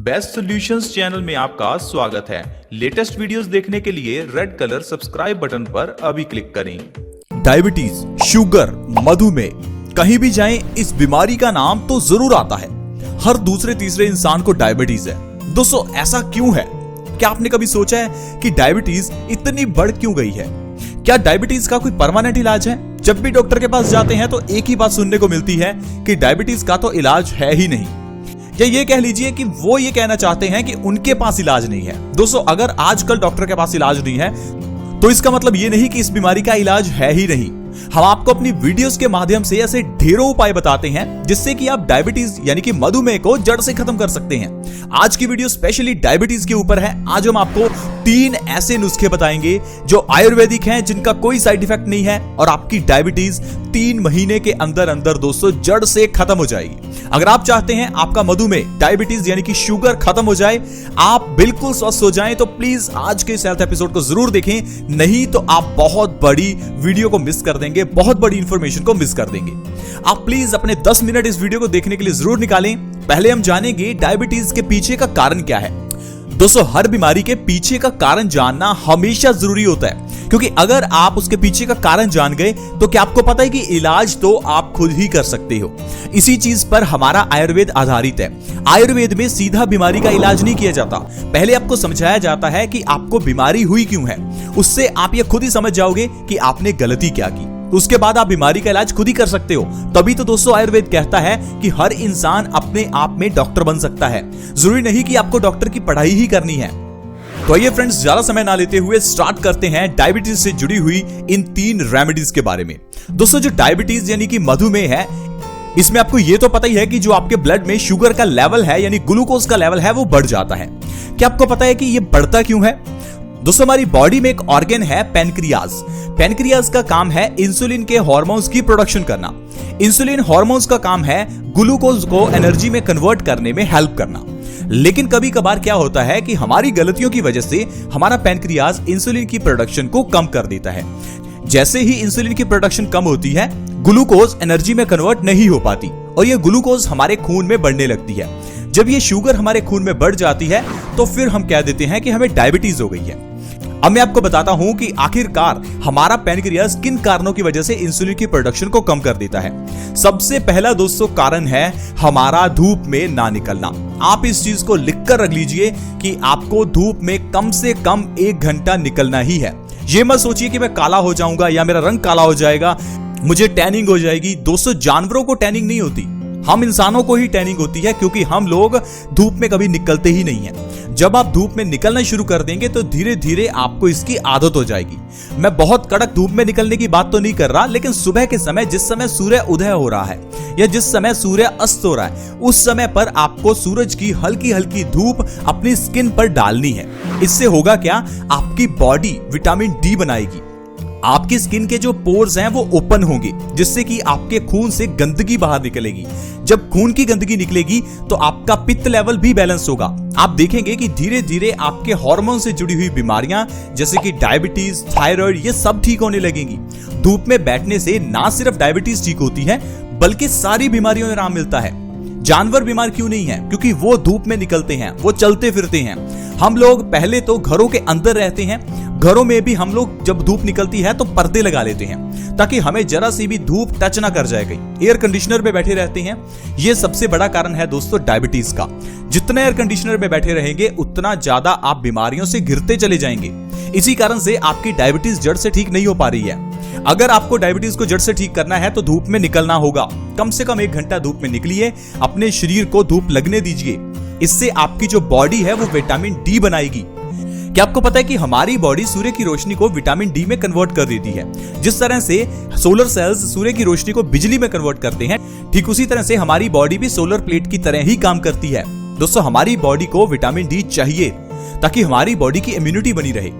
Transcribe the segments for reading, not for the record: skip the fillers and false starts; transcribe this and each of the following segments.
Best solutions channel में आपका स्वागत है। लेटेस्ट वीडियोस देखने के लिए रेड कलर सब्सक्राइब बटन पर अभी क्लिक करें। डायबिटीज, शुगर, मधुमेह, कहीं भी जाएं इस बीमारी का नाम तो जरूर आता है। हर दूसरे तीसरे इंसान को डायबिटीज है। दोस्तों, ऐसा क्यों है? क्या आपने कभी सोचा है कि डायबिटीज इतनी बढ़ क्यों गई है? क्या डायबिटीज का कोई परमानेंट इलाज है? जब भी डॉक्टर के पास जाते हैं तो एक ही बात सुनने को मिलती है कि डायबिटीज का तो इलाज है ही नहीं, या ये कह लीजिए कि वो ये कहना चाहते हैं कि उनके पास इलाज नहीं है। दोस्तों, अगर आजकल डॉक्टर के पास इलाज नहीं है तो इसका मतलब ये नहीं कि इस बीमारी का इलाज है ही नहीं। हम आपको अपनी वीडियोस के माध्यम से ऐसे ढेरों उपाय बताते हैं जिससे कि आप डायबिटीज यानी कि मधुमेह को जड़ से खत्म कर सकते हैं। आज की वीडियो स्पेशली डायबिटीज के ऊपर है। आज हम आपको 3 ऐसे नुस्खे बताएंगे जो आयुर्वेदिक हैं, जिनका कोई साइड इफेक्ट नहीं है और आपकी डायबिटीज 3 महीने के अंदर अंदर दोस्तों जड़ से खत्म हो जाएगी। अगर आप चाहते हैं आपका मधुमेह, डायबिटीज यानी कि शुगर खत्म हो जाए, आप बिल्कुल स्वस्थ हो जाएं, तो प्लीज आज के इस हेल्थ एपिसोड को जरूर देखें, नहीं तो आप बहुत बड़ी वीडियो को मिस कर देंगे, बहुत बड़ी इंफॉर्मेशन को मिस कर देंगे। आप प्लीज अपने 10 मिनट इस वीडियो को देखने के लिए जरूर निकालें। पहले हम जानेंगे डायबिटीज के पीछे का कारण क्या है। दोस्तों, हर बीमारी के पीछे का कारण जानना हमेशा जरूरी होता है, क्योंकि अगर आप उसके पीछे का कारण जान गए तो क्या आपको पता है कि इलाज तो आप खुद ही कर सकते हो। इसी चीज पर हमारा आयुर्वेद आधारित है। आयुर्वेद में सीधा बीमारी का इलाज नहीं किया जाता। पहले आपको समझाया जाता है कि आपको बीमारी हुई क्यों है, उससे आप ये खुद ही समझ जाओगे कि आपने गलती क्या की। उसके बाद आप बीमारी का इलाज खुद ही कर सकते हो। तभी तो दोस्तों आयुर्वेद कहता है कि हर इंसान अपने आप में डॉक्टर बन सकता है। जरूरी नहीं कि आपको डॉक्टर की पढ़ाई ही करनी है। तो आइए फ्रेंड्स, ज्यादा समय ना लेते हुए स्टार्ट करते हैं डायबिटीज से जुड़ी हुई इन 3 रेमेडीज के बारे में। दोस्तों, जो डायबिटीज यानी कि मधुमेह है, इसमें आपको ये तो पता ही है कि जो आपके ब्लड में शुगर का लेवल है यानी ग्लूकोज का लेवल है वो बढ़ जाता है। क्या आपको पता है कि ये बढ़ता क्यों है? दोस्तों, हमारी बॉडी में एक ऑर्गन है पैनक्रियाज। पैनक्रियाज का काम है इंसुलिन के हार्मोन्स की प्रोडक्शन करना। इंसुलिन हार्मोन्स का काम है ग्लूकोज को एनर्जी में कन्वर्ट करने में हेल्प करना। लेकिन कभी कभार क्या होता है कि हमारी गलतियों की वजह से हमारा पैनक्रियाज इंसुलिन की प्रोडक्शन को कम कर देता है। जैसे ही इंसुलिन की प्रोडक्शन कम होती है, ग्लूकोज एनर्जी में कन्वर्ट नहीं हो पाती और ये ग्लूकोज हमारे खून में बढ़ने लगती है। जब ये शुगर हमारे खून में बढ़ जाती है तो फिर हम कह देते हैं कि हमें डायबिटीज हो गई है। अब मैं आपको बताता हूं कि आखिरकार हमारा पैनक्रियाज किन कारणों की वजह से इंसुलिन की प्रोडक्शन को कम कर देता है। सबसे पहला दोस्तों कारण है हमारा धूप में ना निकलना। आप इस चीज को लिखकर रख लीजिए कि आपको धूप में कम से कम 1 घंटा निकलना ही है। ये मत सोचिए कि मैं काला हो जाऊंगा या मेरा रंग काला हो जाएगा, मुझे टैनिंग हो जाएगी। दोस्तों, जानवरों को टैनिंग नहीं होती, हम इंसानों को ही टैनिंग होती है, क्योंकि हम लोग धूप में कभी निकलते ही नहीं हैं। जब आप धूप में निकलना शुरू कर देंगे तो धीरे धीरे आपको इसकी आदत हो जाएगी। मैं बहुत कड़क धूप में निकलने की बात तो नहीं कर रहा, लेकिन सुबह के समय जिस समय सूर्य उदय हो रहा है या जिस समय सूर्य अस्त हो रहा है, उस समय पर आपको सूरज की हल्की हल्की धूप अपनी स्किन पर डालनी है। इससे होगा क्या, आपकी बॉडी विटामिन डी बनाएगी। आपकी स्किन के जो पोर्स हैं वो ओपन होंगे, जिससे कि आपके खून से गंदगी बाहर निकलेगी। जब खून की गंदगी निकलेगी तो आपका पित्त लेवल भी बैलेंस होगा। आप देखेंगे कि धीरे धीरे आपके हार्मोन से जुड़ी हुई बीमारियां जैसे कि डायबिटीज, थायराइड, ये सब ठीक होने लगेंगी। धूप में बैठने से ना सिर्फ डायबिटीज ठीक होती है बल्कि सारी बीमारियों में आराम मिलता है। जानवर बीमार क्यों नहीं है? क्योंकि वो धूप में निकलते हैं, वो चलते फिरते हैं। हम लोग पहले तो घरों के अंदर रहते हैं, घरों में भी हम लोग जब धूप निकलती है तो पर्दे लगा लेते हैं ताकि हमें जरा सी भी धूप टच ना कर जाए। कहीं एयर कंडीशनर में बैठे रहते हैं। ये सबसे बड़ा कारण है दोस्तों डायबिटीज का। जितना एयर कंडीशनर में बैठे रहेंगे उतना ज्यादा आप बीमारियों से घिरते चले जाएंगे। इसी कारण से आपकी डायबिटीज जड़ से ठीक नहीं हो पा रही है। अगर आपको डायबिटीज को जड़ से ठीक करना है तो धूप में निकलना होगा। कम से कम 1 घंटा धूप में निकलिए, अपने शरीर को धूप लगने दीजिए। इससे आपकी जो बॉडी है वो विटामिन डी बनाएगी। क्या आपको पता है कि हमारी बॉडी सूर्य की रोशनी को विटामिन डी में कन्वर्ट कर देती है? जिस तरह से सोलर सेल्स सूर्य की रोशनी को बिजली में कन्वर्ट करते हैं, ठीक उसी तरह से हमारी बॉडी भी सोलर प्लेट की तरह ही काम करती है। दोस्तों, हमारी बॉडी को विटामिन डी चाहिए ताकि हमारी बॉडी की इम्यूनिटी बनी रहे।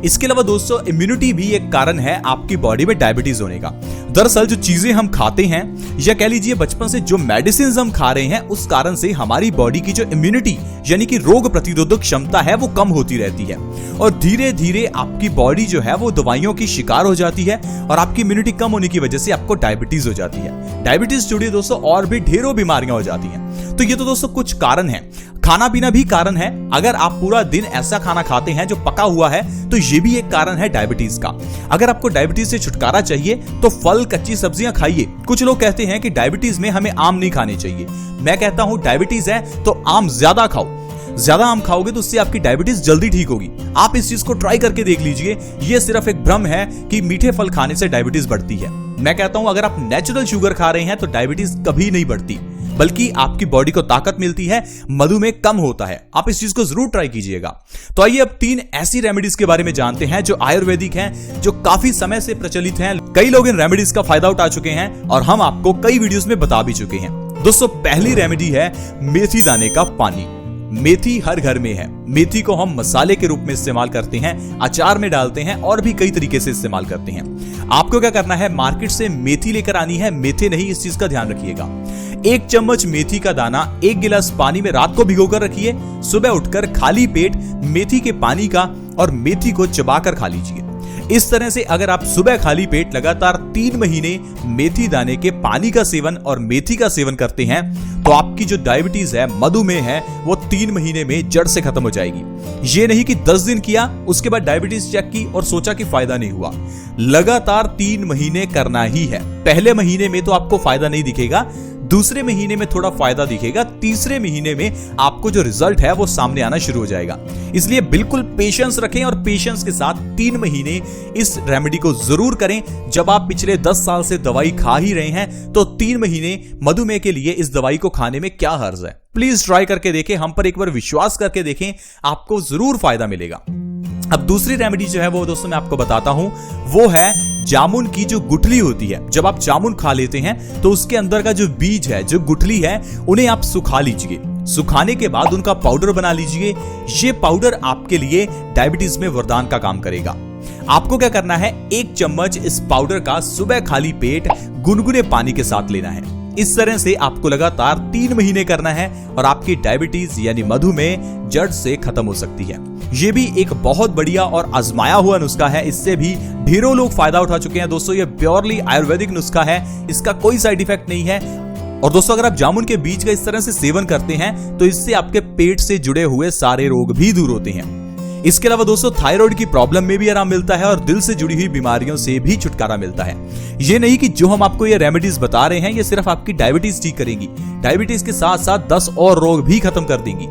इसके अलावा दोस्तों, इम्यूनिटी भी एक कारण है आपकी बॉडी में डायबिटीज होने का। दरअसल जो चीजें हम खाते हैं या कह लीजिए बचपन से जो मेडिसिन हम खा रहे हैं उस कारण से हमारी बॉडी की जो इम्यूनिटी यानी कि रोग प्रतिरोधक क्षमता है वो कम होती रहती है और धीरे धीरे आपकी बॉडी जो है वो दवाइयों की शिकार हो जाती है और आपकी इम्यूनिटी कम होने की वजह से आपको डायबिटीज हो जाती है। डायबिटीज जुड़ी दोस्तों और भी ढेरों बीमारियां हो जाती हैं। तो ये तो दोस्तों कुछ कारण हैं। खाना पीना भी कारण है। अगर आप पूरा दिन ऐसा खाना खाते हैं जो पका हुआ है तो ये भी एक कारण है डायबिटीज का। अगर आपको डायबिटीज से छुटकारा चाहिए तो फल, कच्ची सब्जियां खाइए। कुछ लोग कहते हैं कि डायबिटीज में हमें आम नहीं खाने चाहिए। मैं कहता हूं डायबिटीज है तो आम ज्यादा खाओ। ज्यादा आम खाओगे तो उससे आपकी डायबिटीज जल्दी ठीक होगी। आप इस चीज को ट्राई करके देख लीजिए। ये सिर्फ एक भ्रम है कि मीठे फल खाने से डायबिटीज बढ़ती है। मैं कहता हूं अगर आप नेचुरल शुगर खा रहे हैं तो डायबिटीज कभी नहीं बढ़ती, बल्कि आपकी बॉडी को ताकत मिलती है, मधुमेह कम होता है। आप इस चीज को जरूर ट्राई कीजिएगा। तो आइए अब 3 ऐसी रेमेडीज के बारे में जानते हैं जो आयुर्वेदिक हैं, जो काफी समय से प्रचलित हैं। कई लोग इन रेमेडीज का फायदा उठा चुके हैं और हम आपको कई वीडियोस में बता भी चुके हैं। दोस्तों पहली रेमेडी है मेथी दाने का पानी। मेथी हर घर में है। मेथी को हम मसाले के रूप में इस्तेमाल करते हैं, अचार में डालते हैं और भी कई तरीके से इस्तेमाल करते हैं। आपको क्या करना है, मार्केट से मेथी लेकर आनी है, मेथे नहीं, इस चीज का ध्यान रखिएगा। 1 चम्मच मेथी का दाना 1 गिलास पानी में रात को भिगोकर रखिए। सुबह उठकर खाली पेट मेथी के पानी का और मेथी को चबाकर खा लीजिए। इस तरह से अगर आप सुबह खाली पेट लगातार 3 महीने मेथी दाने के पानी का सेवन और मेथी का सेवन करते हैं तो आपकी जो डायबिटीज है, मधुमेह है, वो 3 महीने में जड़ से खत्म हो जाएगी। ये नहीं कि 10 दिन किया उसके बाद डायबिटीज चेक की और सोचा कि फायदा नहीं हुआ। लगातार 3 महीने करना ही है। पहले महीने में तो आपको फायदा नहीं दिखेगा, दूसरे महीने में थोड़ा फायदा दिखेगा, तीसरे महीने में आपको जो रिजल्ट है वो सामने आना शुरू हो जाएगा। इसलिए बिल्कुल पेशेंस रखें और पेशेंस के साथ 3 महीने इस रेमेडी को जरूर करें। जब आप पिछले 10 साल से दवाई खा ही रहे हैं तो 3 महीने मधुमेह के लिए इस दवाई को खाने में क्या हर्ज है। प्लीज ट्राई करके देखें, हम पर एक बार विश्वास करके देखें, आपको जरूर फायदा मिलेगा। अब दूसरी रेमेडी जो है वो दोस्तों मैं आपको बताता हूं, वो है जामुन की जो गुठली होती है। जब आप जामुन खा लेते हैं तो उसके अंदर का जो बीज है, जो गुठली है, उन्हें आप सुखा लीजिए। सुखाने के बाद उनका पाउडर बना लीजिए। ये पाउडर आपके लिए डायबिटीज में वरदान का काम करेगा। आपको क्या करना है, 1 चम्मच इस पाउडर का सुबह खाली पेट गुनगुने पानी के साथ लेना है। इस तरह से आपको लगातार 3 महीने करना है और आपकी डायबिटीज यानी मधुमेह जड़ से खत्म हो सकती है। ये भी एक बहुत बढ़िया और आजमाया हुआ नुस्खा है। इससे भी ढेरों लोग फायदा उठा चुके हैं। दोस्तों ये प्योरली आयुर्वेदिक नुस्खा है, इसका कोई साइड इफेक्ट नहीं है। और दोस्तों अगर आप जामुन के बीज का इस तरह से सेवन करते हैं तो इससे आपके पेट से जुड़े हुए सारे रोग भी दूर होते हैं। इसके अलावा दोस्तों थायराइड की प्रॉब्लम में भी आराम मिलता है और दिल से जुड़ी हुई बीमारियों से भी छुटकारा मिलता है। ये नहीं कि जो हम आपको ये रेमेडीज बता रहे हैं ये सिर्फ आपकी डायबिटीज ठीक करेंगी, डायबिटीज के साथ साथ 10 और रोग भी खत्म कर देंगी।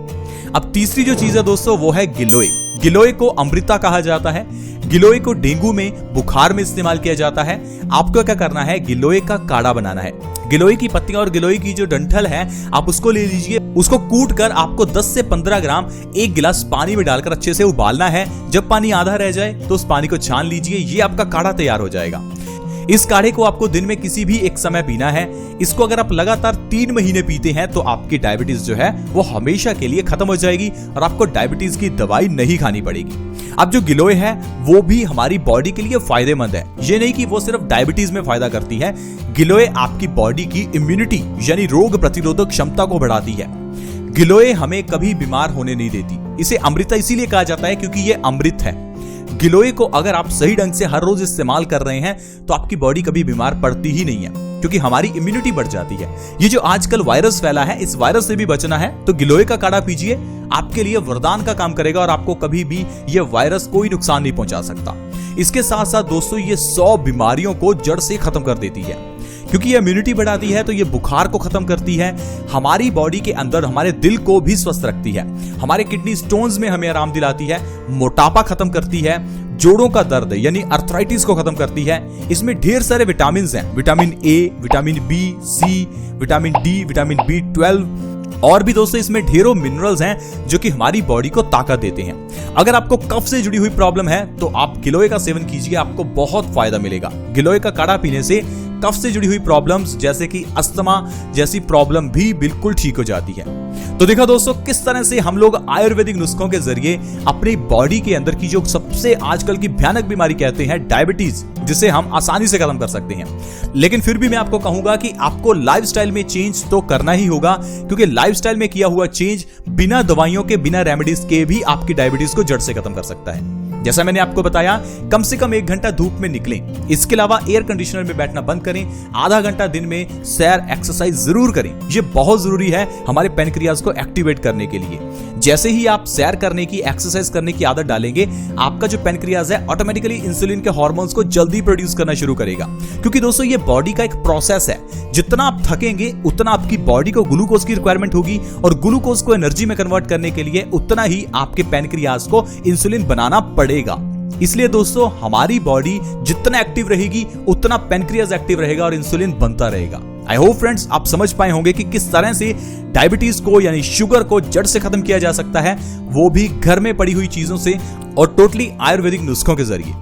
अब तीसरी जो चीज है दोस्तों वो है गिलोय। गिलोय को अमृता कहा जाता है। गिलोय को डेंगू में, बुखार में इस्तेमाल किया जाता है। आपको क्या करना है, गिलोय का काढ़ा बनाना है। गिलोय की पत्तियां और गिलोय की जो डंठल है आप उसको ले लीजिए। उसको कूट कर आपको 10 से 15 ग्राम 1 गिलास पानी में डालकर अच्छे से उबालना है। जब पानी आधा रह जाए तो उस पानी को छान लीजिए। ये आपका काढ़ा तैयार हो जाएगा। इस काढ़े को आपको दिन में किसी भी एक समय पीना है। इसको अगर आप लगातार 3 महीने पीते हैं तो आपकी डायबिटीज जो है वो हमेशा के लिए खत्म हो जाएगी और आपको डायबिटीज की दवाई नहीं खानी पड़ेगी। अब जो गिलोय है वो भी हमारी बॉडी के लिए फायदेमंद है। ये नहीं कि वो सिर्फ डायबिटीज में फायदा करती है। गिलोय आपकी बॉडी की इम्यूनिटी यानी रोग प्रतिरोधक क्षमता को बढ़ाती है। गिलोय हमें कभी बीमार होने नहीं देती। इसे अमृता इसीलिए कहा जाता है क्योंकि ये अमृत है। गिलोय को अगर आप सही ढंग से हर रोज इस्तेमाल कर रहे हैं तो आपकी बॉडी कभी बीमार पड़ती ही नहीं है, क्योंकि हमारी इम्यूनिटी बढ़ जाती है। ये जो आजकल वायरस फैला है, इस वायरस से भी बचना है तो गिलोय का काढ़ा पीजिए। आपके लिए वरदान का काम करेगा और आपको कभी भी ये वायरस कोई नुकसान नहीं पहुंचा सकता। इसके साथ साथ दोस्तों ये 100 बीमारियों को जड़ से खत्म कर देती है। क्योंकि ये इम्यूनिटी बढ़ाती है तो ये बुखार को खत्म करती है। हमारी बॉडी के अंदर हमारे दिल को भी स्वस्थ रखती है। हमारे किडनी स्टोन्स में हमें आराम दिलाती है। मोटापा खत्म करती है। जोड़ों का दर्द यानी अर्थराइटिस को खत्म करती है। इसमें ढेर सारे विटामिन हैं, vitamin A, vitamin B, C, vitamin D, vitamin B12 और भी दोस्तों इसमें ढेरों मिनरल्स हैं जो कि हमारी बॉडी को ताकत देते हैं। अगर आपको कफ से जुड़ी हुई प्रॉब्लम है तो आप गिलोय का सेवन कीजिए, आपको बहुत फायदा मिलेगा। गिलोय का काढ़ा पीने से कफ से जुड़ी हुई प्रॉब्लम्स जैसे कि अस्थमा जैसी प्रॉब्लम भी बिल्कुल ठीक हो जाती है। तो देखा दोस्तों किस तरह से हम लोग आयुर्वेदिक नुस्खों के जरिए अपनी बॉडी के अंदर की जो सबसे आजकल की भयानक बीमारी कहते हैं डायबिटीज, जिसे हम आसानी से खत्म कर सकते हैं। लेकिन फिर भी मैं आपको कहूंगा कि आपको लाइफस्टाइल में चेंज तो करना ही होगा, क्योंकि लाइफस्टाइल में किया हुआ चेंज बिना दवाइयों के, बिना रेमेडीज के भी आपकी डायबिटीज को जड़ से खत्म कर सकता है। जैसा मैंने आपको बताया, कम से कम 1 घंटा धूप में निकलें। इसके अलावा एयर कंडीशनर में बैठना बंद करें। आधा घंटा दिन में सैर, एक्सरसाइज जरूर करें। ये बहुत जरूरी है हमारे पैनक्रियाज को एक्टिवेट करने के लिए। जैसे ही आप सैर करने की, एक्सरसाइज करने की आदत डालेंगे, आपका जो पैनक्रियाज है ऑटोमेटिकली इंसुलिन के हार्मोन्स को जल्दी प्रोड्यूस करना शुरू करेगा। क्योंकि दोस्तों ये बॉडी का एक प्रोसेस है। जितना आप थकेंगे उतना आपकी बॉडी को ग्लूकोज की रिक्वायरमेंट होगी, और ग्लूकोज को एनर्जी में कन्वर्ट करने के लिए उतना ही आपके पैनक्रियाज को इंसुलिन बनाना पड़ेगा। इसलिए दोस्तों हमारी बॉडी जितना एक्टिव रहेगी उतना पैनक्रियाज एक्टिव रहेगा और इंसुलिन बनता रहेगा। आई होप फ्रेंड्स आप समझ पाए होंगे कि किस तरह से डायबिटीज को यानी शुगर को जड़ से खत्म किया जा सकता है, वो भी घर में पड़ी हुई चीजों से और टोटली आयुर्वेदिक नुस्खों के जरिए।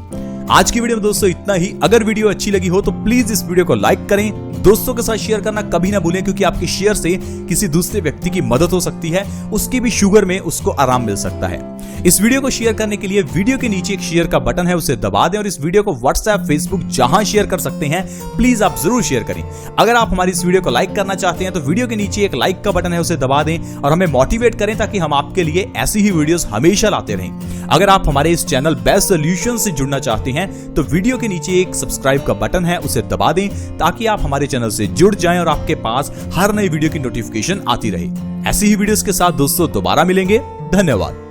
आज की वीडियो में दोस्तों इतना ही। अगर वीडियो अच्छी लगी हो तो प्लीज इस वीडियो को लाइक करें, दोस्तों के साथ शेयर करना कभी ना भूलें, क्योंकि आपके शेयर से किसी दूसरे व्यक्ति की मदद हो सकती है, उसकी भी शुगर में उसको आराम मिल सकता है। इस वीडियो को शेयर करने के लिए वीडियो के नीचे एक शेयर का बटन है, उसे दबा दें और इस वीडियो को व्हाट्सएप, फेसबुक जहां शेयर कर सकते हैं प्लीज आप जरूर शेयर करें। अगर आप हमारी इस वीडियो को लाइक करना चाहते हैं तो वीडियो के नीचे एक लाइक का बटन है, उसे दबा दें और हमें मोटिवेट करें ताकि हम आपके लिए ऐसी ही वीडियोस हमेशा लाते रहें। अगर आप हमारे इस चैनल बेस्ट सॉल्यूशन से जुड़ना चाहते हैं तो वीडियो के नीचे एक सब्सक्राइब का बटन है, उसे दबा दें ताकि आप हमारे चैनल से जुड़ जाएं और आपके पास हर नई वीडियो की नोटिफिकेशन आती रहे। ऐसी ही वीडियोस के साथ दोस्तों दोबारा मिलेंगे। धन्यवाद।